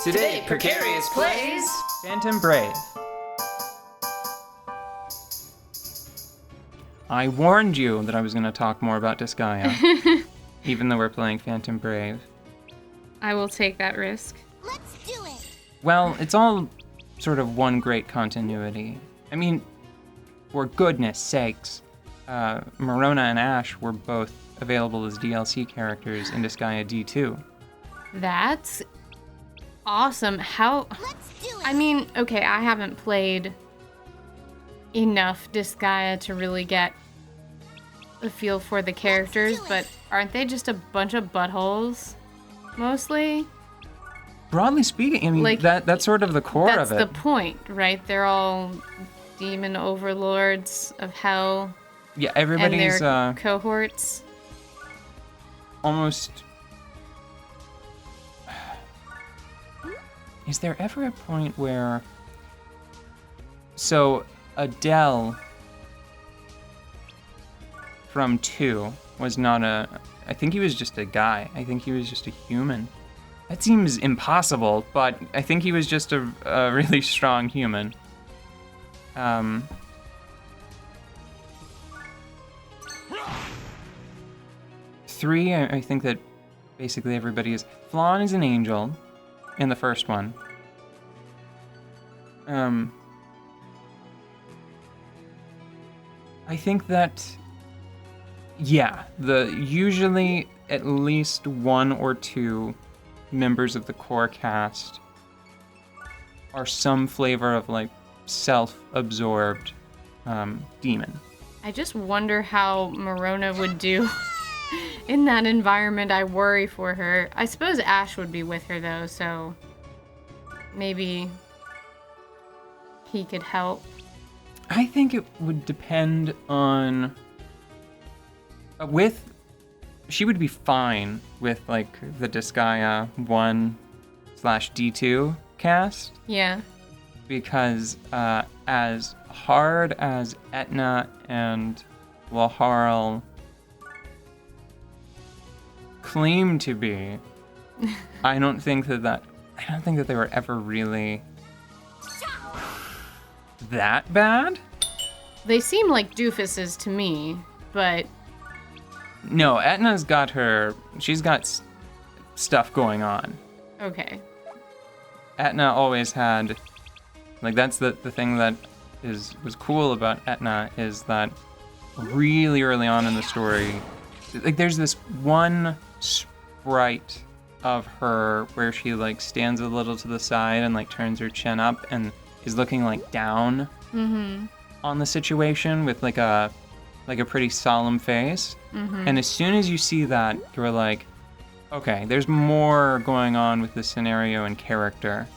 Today, Precarious plays Phantom Brave. I warned you that I was going to talk more about Disgaea, even though we're playing Phantom Brave. I will take that risk. Let's do it. Well, it's all sort of one great continuity. I mean, for goodness sakes, Marona and Ash were both available as DLC characters in Disgaea D2. That's awesome. How? Let's do it. I mean, okay, I haven't played enough Disgaea to really get a feel for the characters, but aren't they just a bunch of buttholes, mostly? Broadly speaking, I mean, Like, that's sort of the core of That's it. the point, right? They're all demon overlords of hell, Yeah, and everybody's their cohorts. almost... Is there ever a point where... So, Adele from 2 was not a... I think he was just a guy. I think he was just a human. That seems impossible, but I think he was just a really strong human. 3, I think that basically everybody is... Flan is an angel in the first one. I think that... Yeah, usually at least 1 or 2 members of the core cast are some flavor of, like, self-absorbed demon. I just wonder how Marona would do in that environment. I worry for her. I suppose Ash would be with her, though, so maybe he could help. I think it would depend on... She would be fine with, like, the Disgaea 1/D2 cast. Yeah. Because as hard as Etna and Laharl claim to be, I don't think that they were ever really that bad. They seem like doofuses to me, but No, Etna's got she's got stuff going on. okay. Etna always had, like, that's the thing that was cool about Etna, is that really early on in the story, like, there's this one sprite of her where she, like, stands a little to the side and, like, turns her chin up and is looking, like, down on the situation with, like a pretty solemn face. And as soon as you see that, you're like, okay, there's more going on with the scenario and character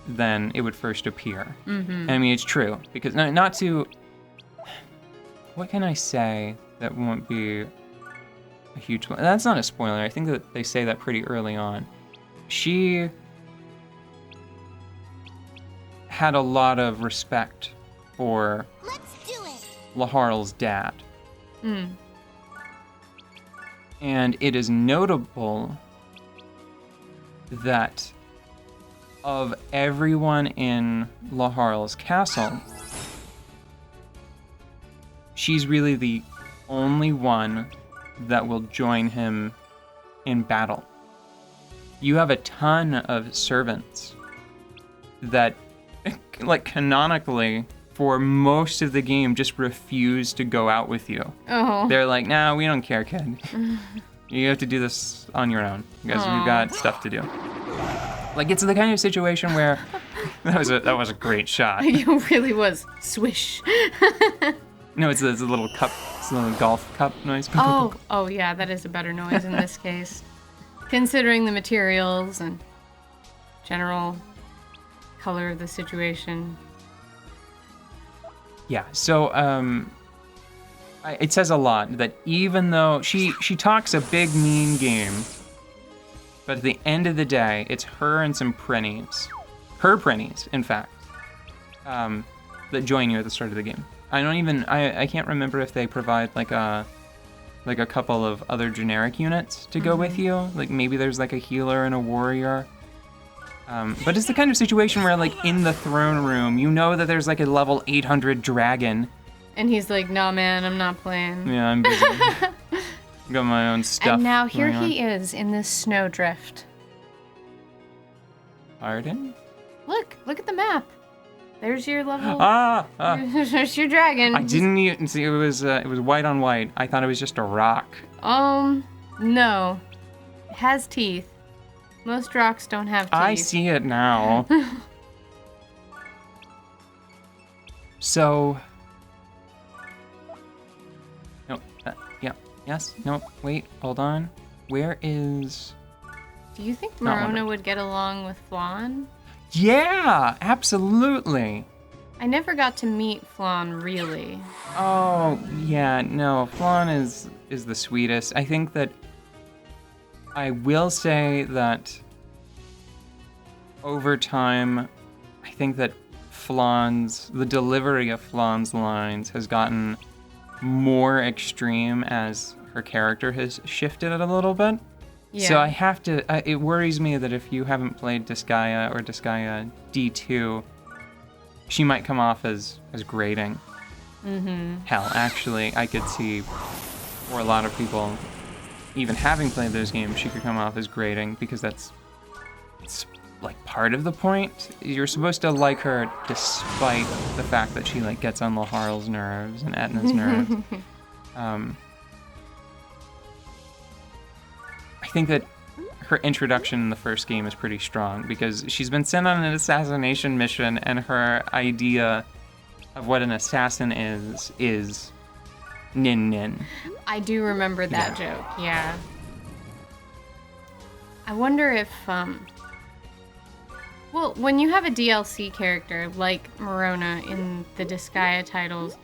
than it would first appear. And I mean, it's true, because not to... What can I say that won't be a huge... That's not a spoiler. I think that they say that pretty early on. She had a lot of respect for Let's do it. Laharl's dad. And it is notable that of everyone in Laharl's castle, she's really the only one that will join him in battle. You have a ton of servants that, like, canonically, for most of the game, just refuse to go out with you. Oh. They're like, nah, we don't care, kid. You have to do this on your own, because we've got stuff to do. Like, it's the kind of situation where... that was a great shot. It really was. Swish. No, it's a little cup. It's a little golf cup noise. Oh yeah, that is a better noise in this case. Considering the materials and general color of the situation. Yeah, so it says a lot that even though she talks a big mean game, but at the end of the day, it's her and some prennies, her prennies, in fact, that join you at the start of the game. I can't remember if they provide like a couple of other generic units to go with you. Like maybe there's like a healer and a warrior. But it's the kind of situation where, like, in the throne room, you know that there's, like, a level 800 dragon. And he's like, nah, man, I'm not playing. Yeah, I'm busy. Got my own stuff. And now here going on. he is in this snowdrift. Pardon? Look at the map. There's your level. There's your dragon. I didn't even see it was white on white. I thought it was just a rock. No. It has teeth. Most rocks don't have teeth. I see it now. So. No. Yeah. Yes. No. Wait. Hold on. Where is? Do you think Not Marona wondering. would get along with Flan? Yeah. Absolutely. I never got to meet Flan really. Oh yeah. No. Flan is the sweetest. I think that. I will say that over time, I think that the delivery of Flan's lines has gotten more extreme as her character has shifted it a little bit. Yeah. So I have to, it worries me that if you haven't played Disgaea or Disgaea D2, she might come off as grating. Mm-hmm. Hell, actually, I could see for a lot of people, even having played those games, she could come off as grating because it's like part of the point. You're supposed to like her despite the fact that she like gets on Laharl's nerves and Etna's nerves. I think that her introduction in the first game is pretty strong because she's been sent on an assassination mission and her idea of what an assassin is nin nin. I do remember that joke, yeah. I wonder if, well, when you have a DLC character like Marona in the Disgaea titles,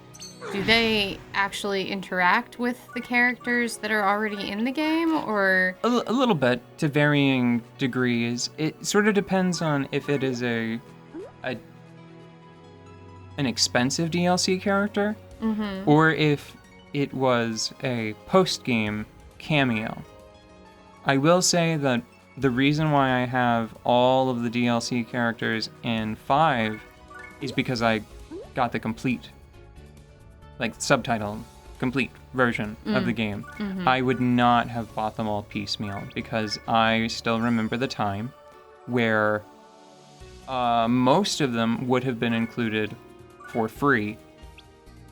do they actually interact with the characters that are already in the game, or? A little bit, to varying degrees. It sort of depends on if it is an expensive DLC character, or if it was a post-game cameo. I will say that the reason why I have all of the DLC characters in 5 is because I got the complete, like, subtitle, complete version of the game. I would not have bought them all piecemeal because I still remember the time where most of them would have been included for free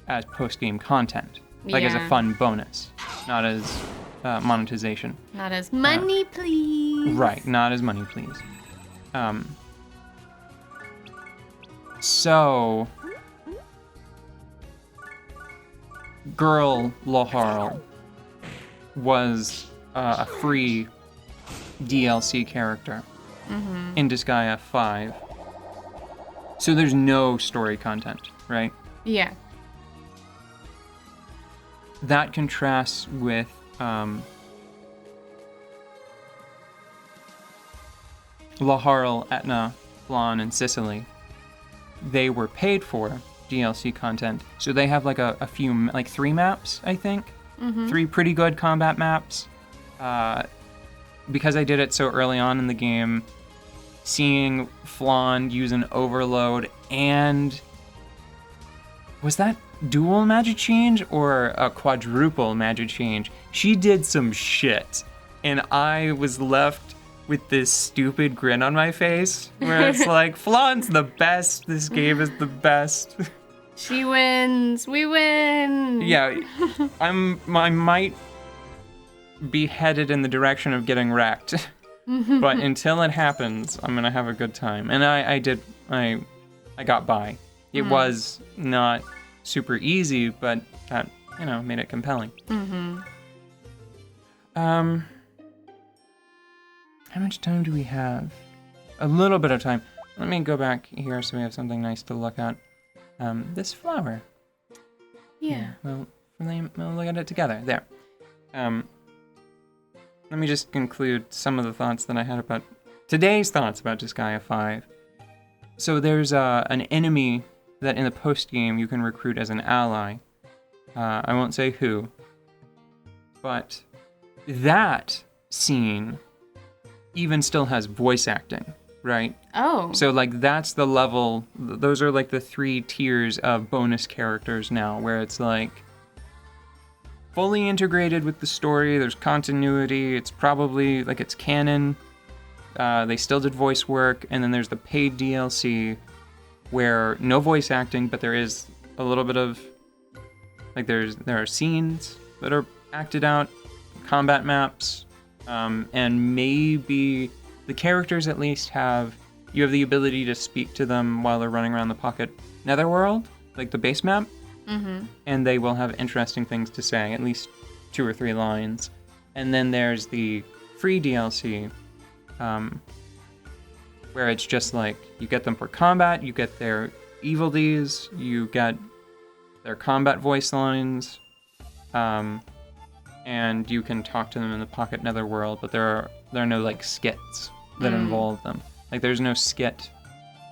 as post-game content. Like as a Yeah. fun bonus, not as monetization. Not as money, please. Right, not as money, please. So, Girl Laharl was a free DLC character in Disgaea 5. So there's no story content, right? Yeah. That contrasts with Laharl, Etna, Flan, and Sicily. They were paid for DLC content, so they have like a few, like 3 maps, I think. 3 pretty good combat maps. Because I did it so early on in the game, seeing Flan use an overload and... Was that dual magic change or a quadruple magic change? She did some shit, and I was left with this stupid grin on my face where it's like, Flan's the best, this game is the best. She wins, we win. Yeah, I might be headed in the direction of getting wrecked, but until it happens, I'm gonna have a good time. And I got by. It was not super easy, but that, made it compelling. How much time do we have? A little bit of time. Let me go back here so we have something nice to look at. This flower. Yeah. We'll look at it together. There. Let me just conclude some of the thoughts that I had about today's thoughts about Disgaea 5. So there's an enemy that in the post-game you can recruit as an ally. I won't say who. But that scene even still has voice acting, right? Oh. So, like, that's the level, those are, like, the 3 tiers of bonus characters now, where it's, like, fully integrated with the story, there's continuity, it's probably, like, it's canon, they still did voice work, and then there's the paid DLC, where no voice acting, but there is a little bit of, like, there are scenes that are acted out, combat maps, and maybe the characters at least you have the ability to speak to them while they're running around the Pocket Netherworld, like the base map, and they will have interesting things to say, at least 2 or 3 lines. And then there's the free DLC, where it's just like, you get them for combat, you get their evil Ds, you get their combat voice lines, and you can talk to them in the Pocket Netherworld, but there are no, like, skits that involve them. Like, there's no skit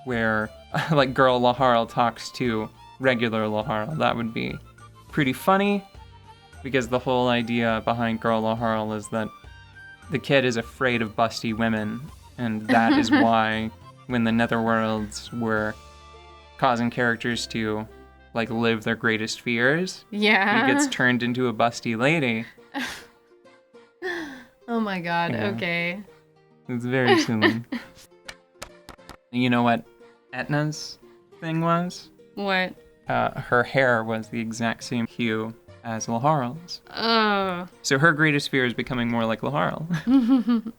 where, like, Girl Laharl talks to regular Laharl. That would be pretty funny, because the whole idea behind Girl Laharl is that the kid is afraid of busty women, and that is why when the Netherworlds were causing characters to, like, live their greatest fears, Yeah. he gets turned into a busty lady. Oh my god, Yeah. okay. It's very silly. You know what Etna's thing was? What? Her hair was the exact same hue as Laharl's. Oh. So her greatest fear is becoming more like Laharl.